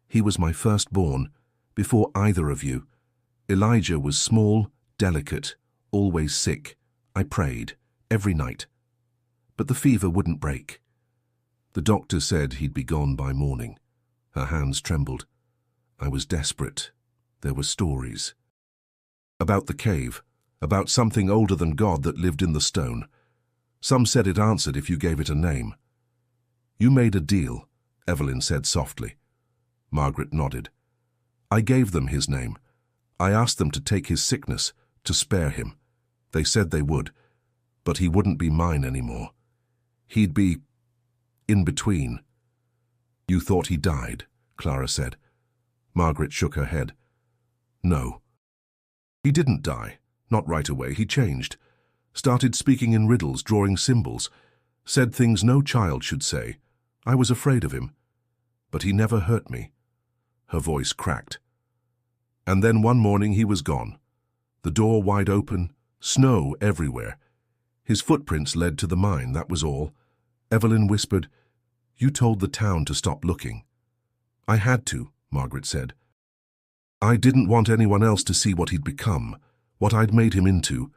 A: "He was my firstborn, before either of you. Elijah was small, delicate, always sick. I prayed, every night. But the fever wouldn't break. The doctor said he'd be gone by morning." Her hands trembled. "I was desperate. There were stories. About the cave, about something older than God that lived in the stone. Some said it answered if you gave it a name." "You made a deal," Evelyn said softly. Margaret nodded. "I gave them his name. I asked them to take his sickness, to spare him. They said they would, but he wouldn't be mine anymore. He'd be in between." "You thought he died," Clara said. Margaret shook her head. "No. He didn't die. Not right away. He changed. Started speaking in riddles, drawing symbols. Said things no child should say. I was afraid of him. But he never hurt me." Her voice cracked. "And then one morning he was gone. The door wide open, snow everywhere. His footprints led to the mine, that was all." Evelyn whispered, "You told the town to stop looking." "I had to," Margaret said. "I didn't want anyone else to see what he'd become, what I'd made him into.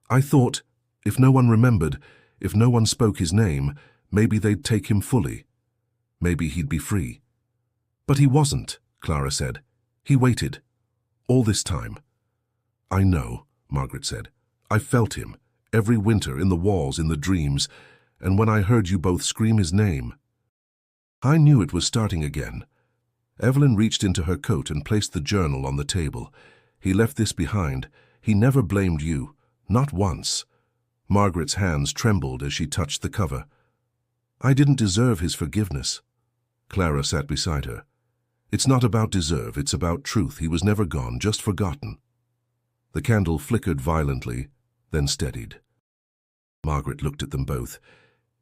A: I thought, if no one remembered, if no one spoke his name, maybe they'd take him fully. Maybe he'd be free." "But he wasn't," Clara said. "He waited. All this time." "I know," Margaret said. "I felt him, every winter, in the walls, in the dreams, and when I heard you both scream his name. I knew it was starting again." Evelyn reached into her coat and placed the journal on the table. "He left this behind. He never blamed you. Not once." Margaret's hands trembled as she touched the cover. "I didn't deserve his forgiveness." Clara sat beside her. "It's not about deserve, it's about truth. He was never gone, just forgotten." The candle flickered violently, then steadied. Margaret looked at them both.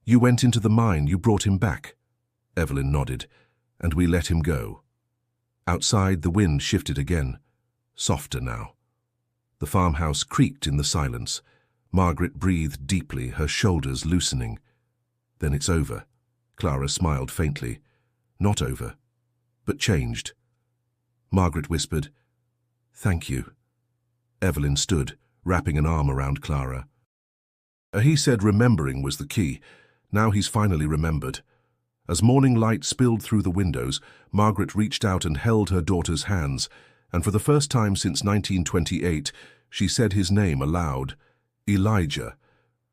A: "You went into the mine, you brought him back." Evelyn nodded. "And we let him go." Outside, the wind shifted again, softer now. The farmhouse creaked in the silence. Margaret breathed deeply, her shoulders loosening. "Then it's over." Clara smiled faintly. "Not over, but changed." Margaret whispered, "Thank you." Evelyn stood, wrapping an arm around Clara. He said remembering was the key. Now he's finally remembered. As morning light spilled through the windows, Margaret reached out and held her daughter's hands, and for the first time since 1928, she said his name aloud. Elijah.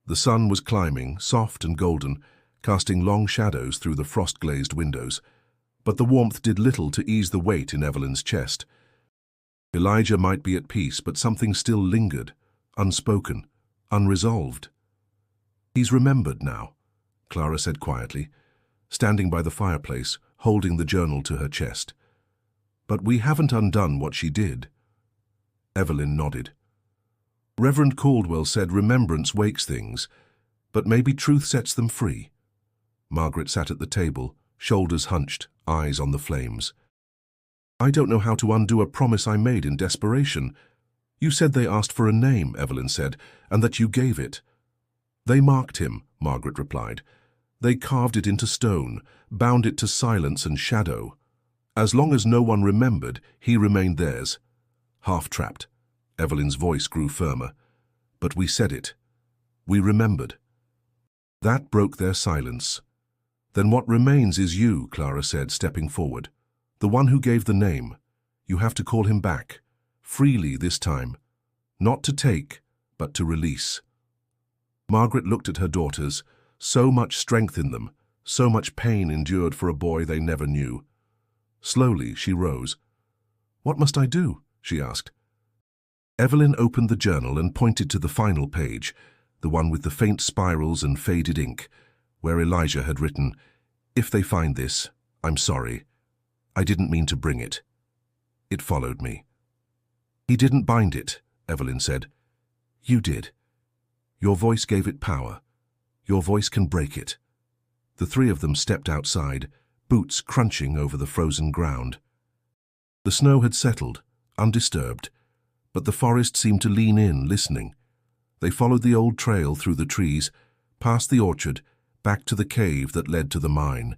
A: The sun was climbing, soft and golden, casting long shadows through the frost-glazed windows. But the warmth did little to ease the weight in Evelyn's chest. Elijah might be at peace, but something still lingered, unspoken, unresolved. "He's remembered now," Clara said quietly, standing by the fireplace, holding the journal to her chest. "But we haven't undone what she did." Evelyn nodded. "Reverend Caldwell said remembrance wakes things, but maybe truth sets them free." Margaret sat at the table, shoulders hunched, eyes on the flames. "I don't know how to undo a promise I made in desperation. You said they asked for a name," Evelyn said, "and that you gave it." "They marked him," Margaret replied. "They carved it into stone, bound it to silence and shadow. As long as no one remembered, he remained theirs. Half-trapped." Evelyn's voice grew firmer. "But we said it. We remembered." That broke their silence. "Then what remains is you," Clara said, stepping forward. "The one who gave the name. You have to call him back. Freely this time. Not to take, but to release. Margaret looked at her daughters, so much strength in them, so much pain endured for a boy they never knew. Slowly she rose. "What must I do?" she asked. Evelyn opened the journal and pointed to the final page, the one with the faint spirals and faded ink, where Elijah had written, "If they find this, I'm sorry. I didn't mean to bring it. It followed me." "He didn't bind it," Evelyn said. "You did. Your voice gave it power. Your voice can break it." The three of them stepped outside, boots crunching over the frozen ground. The snow had settled, undisturbed, but the forest seemed to lean in, listening. They followed the old trail through the trees, past the orchard, back to the cave that led to the mine.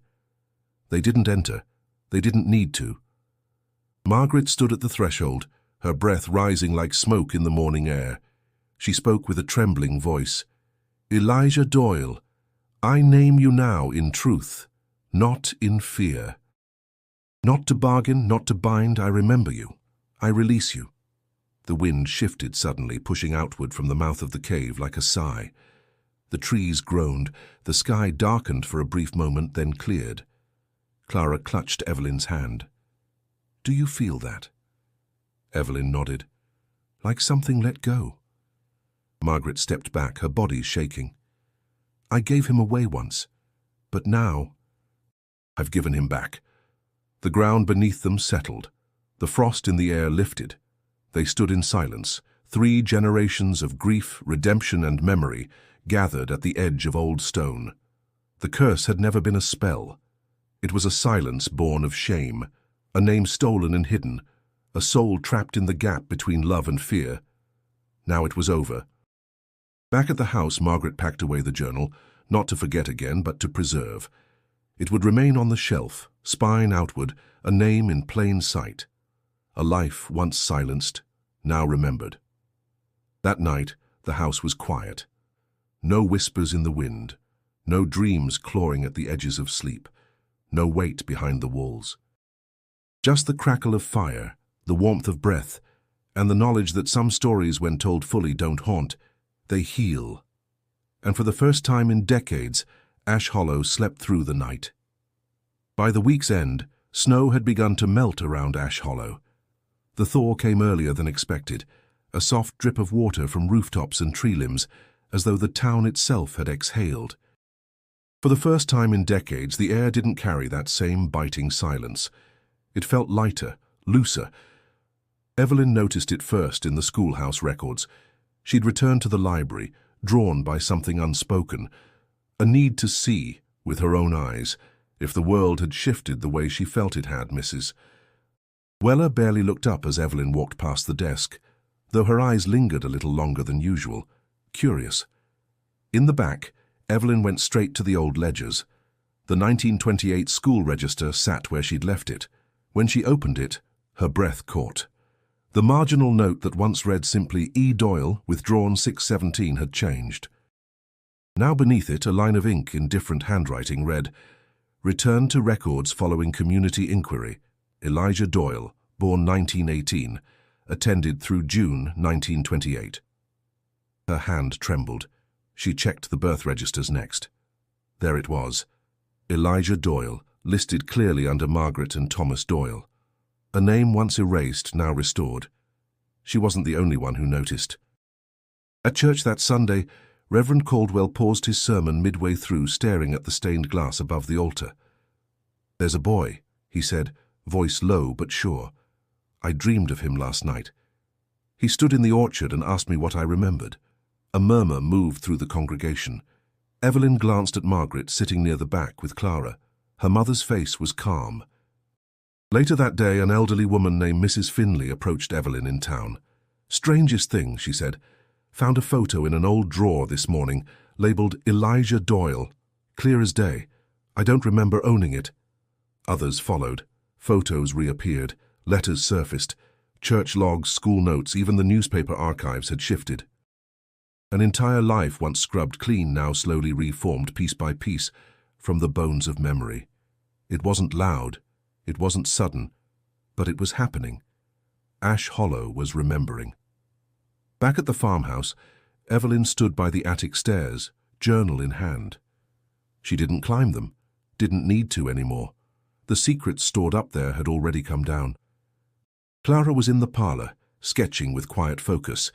A: They didn't enter. They didn't need to. Margaret stood at the threshold, her breath rising like smoke in the morning air. She spoke with a trembling voice. "Elijah Doyle, I name you now in truth, not in fear. Not to bargain, not to bind, I remember you. I release you." The wind shifted suddenly, pushing outward from the mouth of the cave like a sigh. The trees groaned, the sky darkened for a brief moment, then cleared. Clara clutched Evelyn's hand. "Do you feel that?" Evelyn nodded. "Like something let go." Margaret stepped back, her body shaking. "I gave him away once, but now I've given him back." The ground beneath them settled. The frost in the air lifted. They stood in silence, 3 generations of grief, redemption, and memory gathered at the edge of old stone. The curse had never been a spell. It was a silence born of shame, a name stolen and hidden, a soul trapped in the gap between love and fear. Now it was over. Back at the house, Margaret packed away the journal, not to forget again, but to preserve. It would remain on the shelf, spine outward, a name in plain sight. A life once silenced, now remembered. That night, the house was quiet. No whispers in the wind, no dreams clawing at the edges of sleep, no weight behind the walls. Just the crackle of fire, the warmth of breath, and the knowledge that some stories, when told fully, don't haunt, they heal. And for the first time in decades, Ash Hollow slept through the night. By the week's end, snow had begun to melt around Ash Hollow. The thaw came earlier than expected, a soft drip of water from rooftops and tree limbs, as though the town itself had exhaled. For the first time in decades, the air didn't carry that same biting silence. It felt lighter, looser. Evelyn noticed it first in the schoolhouse records. She'd returned to the library, drawn by something unspoken, a need to see, with her own eyes, if the world had shifted the way she felt it had, Mrs. Weller barely looked up as Evelyn walked past the desk, though her eyes lingered a little longer than usual, curious. In the back, Evelyn went straight to the old ledgers. The 1928 school register sat where she'd left it. When she opened it, her breath caught. The marginal note that once read simply E. Doyle, withdrawn 6/17, had changed. Now beneath it, a line of ink in different handwriting read, "Return to records following community inquiry. Elijah Doyle, born 1918, attended through June 1928. Her hand trembled. She checked the birth registers next. There it was. Elijah Doyle, listed clearly under Margaret and Thomas Doyle. A name once erased, now restored. She wasn't the only one who noticed. At church that Sunday, Reverend Caldwell paused his sermon midway through, staring at the stained glass above the altar. "There's a boy," he said, voice low but sure. "I dreamed of him last night. He stood in the orchard and asked me what I remembered." A murmur moved through the congregation. Evelyn glanced at Margaret, sitting near the back with Clara. Her mother's face was calm. Later that day, an elderly woman named Mrs. Finley approached Evelyn in town. "Strangest thing," she said. "Found a photo in an old drawer this morning, labeled Elijah Doyle. Clear as day. I don't remember owning it." Others followed. Photos reappeared. Letters surfaced. Church logs, school notes, even the newspaper archives had shifted. An entire life once scrubbed clean, now slowly reformed piece by piece from the bones of memory. It wasn't loud. It wasn't sudden. But it was happening. Ash Hollow was remembering. Back at the farmhouse, Evelyn stood by the attic stairs, journal in hand. She didn't climb them, didn't need to anymore. The secrets stored up there had already come down. Clara was in the parlor, sketching with quiet focus.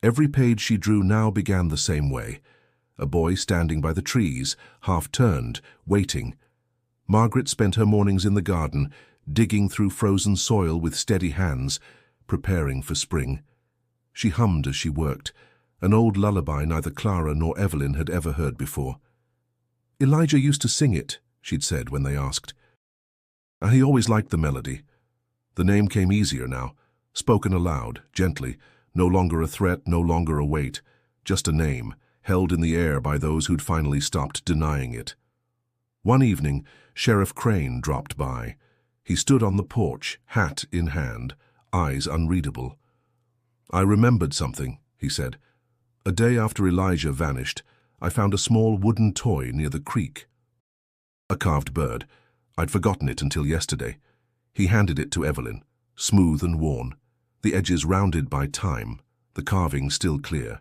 A: Every page she drew now began the same way. A boy standing by the trees, half-turned, waiting. Margaret spent her mornings in the garden, digging through frozen soil with steady hands, preparing for spring. She hummed as she worked, an old lullaby neither Clara nor Evelyn had ever heard before. "Elijah used to sing it," she'd said when they asked. He always liked the melody. The name came easier now, spoken aloud, gently, no longer a threat, no longer a weight, just a name, held in the air by those who'd finally stopped denying it. One evening, Sheriff Crane dropped by. He stood on the porch, hat in hand, eyes unreadable. "I remembered something," he said. "A day after Elijah vanished, I found a small wooden toy near the creek. A carved bird. I'd forgotten it until yesterday." He handed it to Evelyn, smooth and worn, the edges rounded by time, the carving still clear.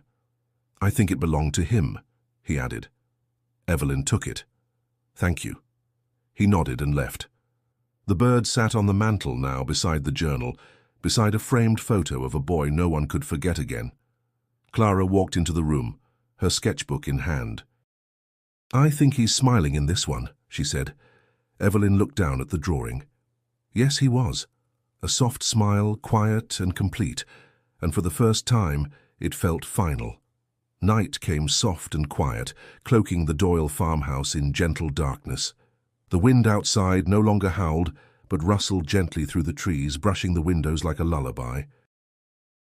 A: "I think it belonged to him," he added. Evelyn took it. "Thank you." He nodded and left. The bird sat on the mantel now beside the journal, beside a framed photo of a boy no one could forget again. Clara walked into the room, her sketchbook in hand. "I think he's smiling in this one," she said. Evelyn looked down at the drawing. Yes, he was. A soft smile, quiet and complete, and for the first time it felt final. Night came soft and quiet, cloaking the Doyle farmhouse in gentle darkness. The wind outside no longer howled, but rustled gently through the trees, brushing the windows like a lullaby.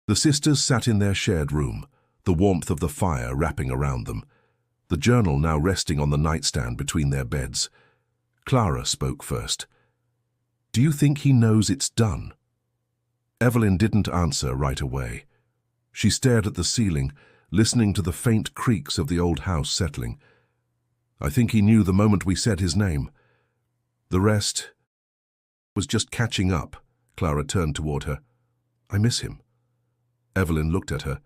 A: The sisters sat in their shared room, the warmth of the fire wrapping around them, the journal now resting on the nightstand between their beds. Clara spoke first. "Do you think he knows it's done?" Evelyn didn't answer right away. She stared at the ceiling, listening to the faint creaks of the old house settling. "I think he knew the moment we said his name. The rest was just catching up." Clara turned toward her. "I miss him." Evelyn looked at her.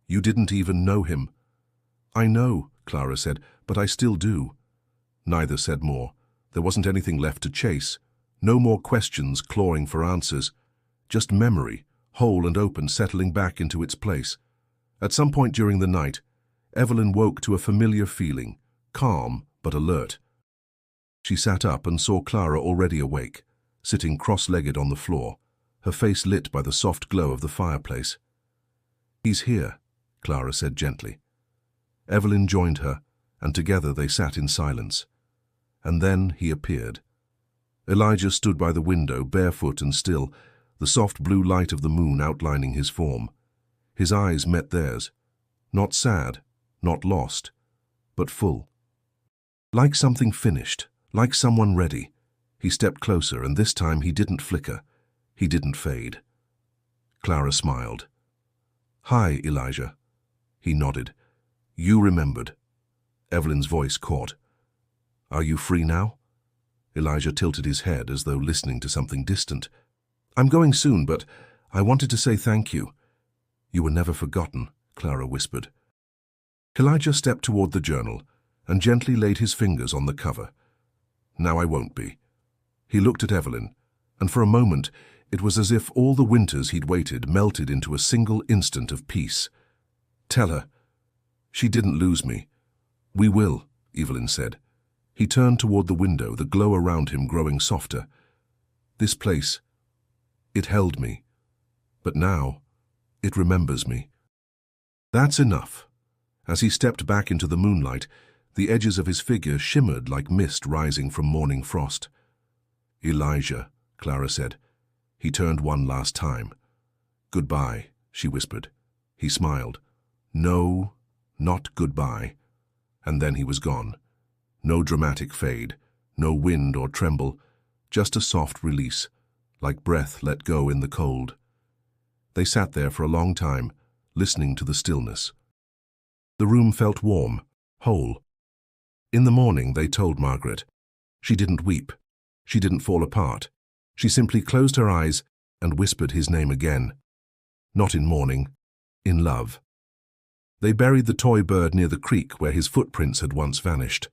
A: "You didn't even know him." "I know," Clara said, "but I still do." Neither said more. There wasn't anything left to chase. No more questions clawing for answers. Just memory, whole and open, settling back into its place. At some point during the night, Evelyn woke to a familiar feeling, calm but alert. She sat up and saw Clara already awake, sitting cross-legged on the floor, her face lit by the soft glow of the fireplace. "He's here," Clara said gently. Evelyn joined her, and together they sat in silence. And then he appeared. Elijah stood by the window, barefoot and still, the soft blue light of the moon outlining his form. His eyes met theirs, not sad, not lost, but full. Like something finished, like someone ready. He stepped closer, and this time he didn't flicker. He didn't fade. Clara smiled. "Hi, Elijah." He nodded. "You remembered." Evelyn's voice caught. "Are you free now?" Elijah tilted his head as though listening to something distant. "I'm going soon, but I wanted to say thank you." "You were never forgotten," Clara whispered. Elijah stepped toward the journal and gently laid his fingers on the cover. "Now I won't be." He looked at Evelyn, and for a moment it was as if all the winters he'd waited melted into a single instant of peace. "Tell her. She didn't lose me." "We will," Evelyn said. He turned toward the window, the glow around him growing softer. "This place, it held me. But now, it remembers me." "That's enough." As he stepped back into the moonlight, the edges of his figure shimmered like mist rising from morning frost. "Elijah," Clara said. He turned one last time. "Goodbye," she whispered. He smiled. "No, not goodbye." And then he was gone. No dramatic fade, no wind or tremble, just a soft release, like breath let go in the cold. They sat there for a long time, listening to the stillness. The room felt warm, whole. In the morning, they told Margaret. She didn't weep. She didn't fall apart. She simply closed her eyes and whispered his name again. Not in mourning, in love. They buried the toy bird near the creek where his footprints had once vanished.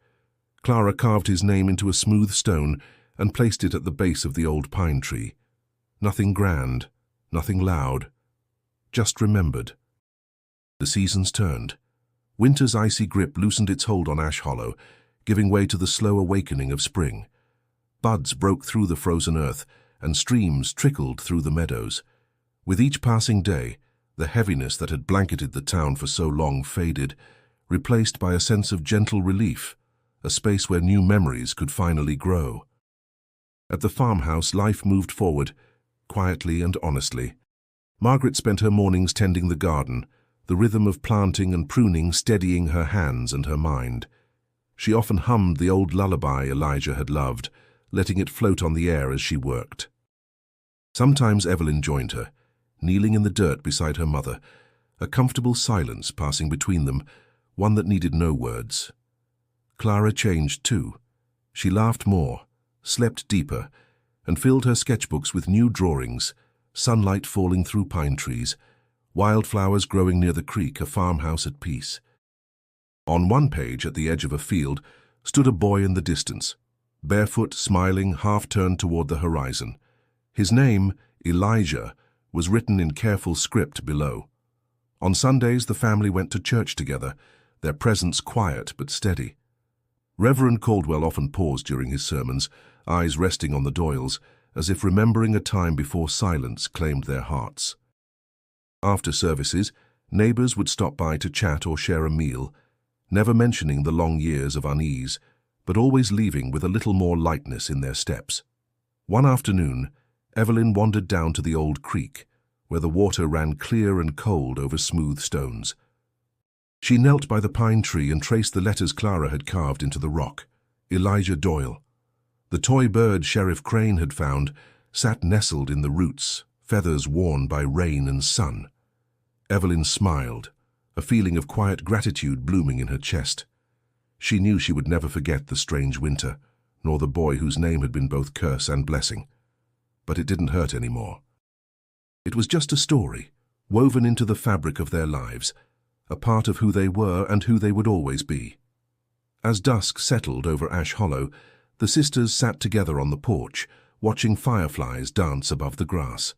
A: Clara carved his name into a smooth stone and placed it at the base of the old pine tree. Nothing grand, nothing loud, just remembered. The seasons turned. Winter's icy grip loosened its hold on Ash Hollow, giving way to the slow awakening of spring. Buds broke through the frozen earth, and streams trickled through the meadows. With each passing day, the heaviness that had blanketed the town for so long faded, replaced by a sense of gentle relief, a space where new memories could finally grow. At the farmhouse, life moved forward, quietly and honestly. Margaret spent her mornings tending the garden, the rhythm of planting and pruning steadying her hands and her mind. She often hummed the old lullaby Elijah had loved, letting it float on the air as she worked. Sometimes Evelyn joined her, kneeling in the dirt beside her mother, a comfortable silence passing between them, one that needed no words. Clara changed too. She laughed more, slept deeper, and filled her sketchbooks with new drawings, sunlight falling through pine trees, wildflowers growing near the creek, a farmhouse at peace. On one page, at the edge of a field, stood a boy in the distance, barefoot, smiling, half-turned toward the horizon. His name, Elijah, was written in careful script below. On Sundays, the family went to church together, their presence quiet but steady. Reverend Caldwell often paused during his sermons, eyes resting on the Doyles, as if remembering a time before silence claimed their hearts. After services, neighbors would stop by to chat or share a meal, never mentioning the long years of unease, but always leaving with a little more lightness in their steps. One afternoon, Evelyn wandered down to the old creek, where the water ran clear and cold over smooth stones. She knelt by the pine tree and traced the letters Clara had carved into the rock. Elijah Doyle. The toy bird Sheriff Crane had found sat nestled in the roots, feathers worn by rain and sun. Evelyn smiled, a feeling of quiet gratitude blooming in her chest. She knew she would never forget the strange winter, nor the boy whose name had been both curse and blessing. But it didn't hurt anymore. It was just a story, woven into the fabric of their lives, a part of who they were and who they would always be. As dusk settled over Ash Hollow, the sisters sat together on the porch, watching fireflies dance above the grass.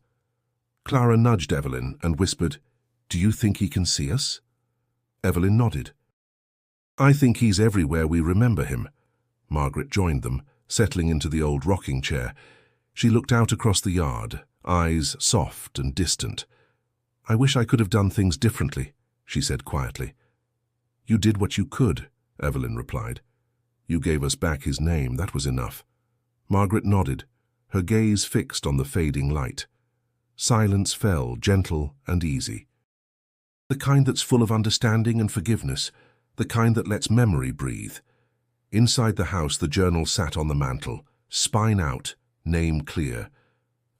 A: Clara nudged Evelyn and whispered, "Do you think he can see us?" Evelyn nodded. "I think he's everywhere we remember him." Margaret joined them, settling into the old rocking chair. She looked out across the yard, eyes soft and distant. "I wish I could have done things differently," she said quietly. "You did what you could," Evelyn replied. "You gave us back his name, that was enough." Margaret nodded, her gaze fixed on the fading light. Silence fell, gentle and easy. The kind that's full of understanding and forgiveness, the kind that lets memory breathe. Inside the house, the journal sat on the mantel, spine out, name clear.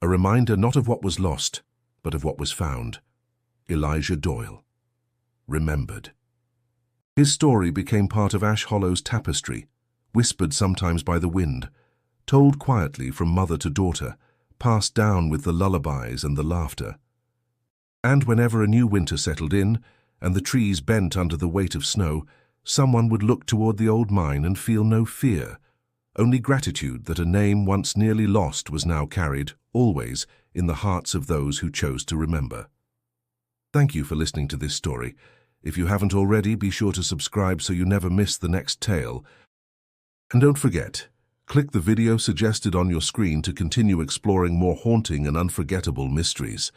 A: A reminder not of what was lost, but of what was found. Elijah Doyle. Remembered. His story became part of Ash Hollow's tapestry, whispered sometimes by the wind, told quietly from mother to daughter, passed down with the lullabies and the laughter. And whenever a new winter settled in, and the trees bent under the weight of snow, someone would look toward the old mine and feel no fear, only gratitude that a name once nearly lost was now carried, always, in the hearts of those who chose to remember. Thank you for listening to this story. If you haven't already, be sure to subscribe so you never miss the next tale. And don't forget, click the video suggested on your screen to continue exploring more haunting and unforgettable mysteries.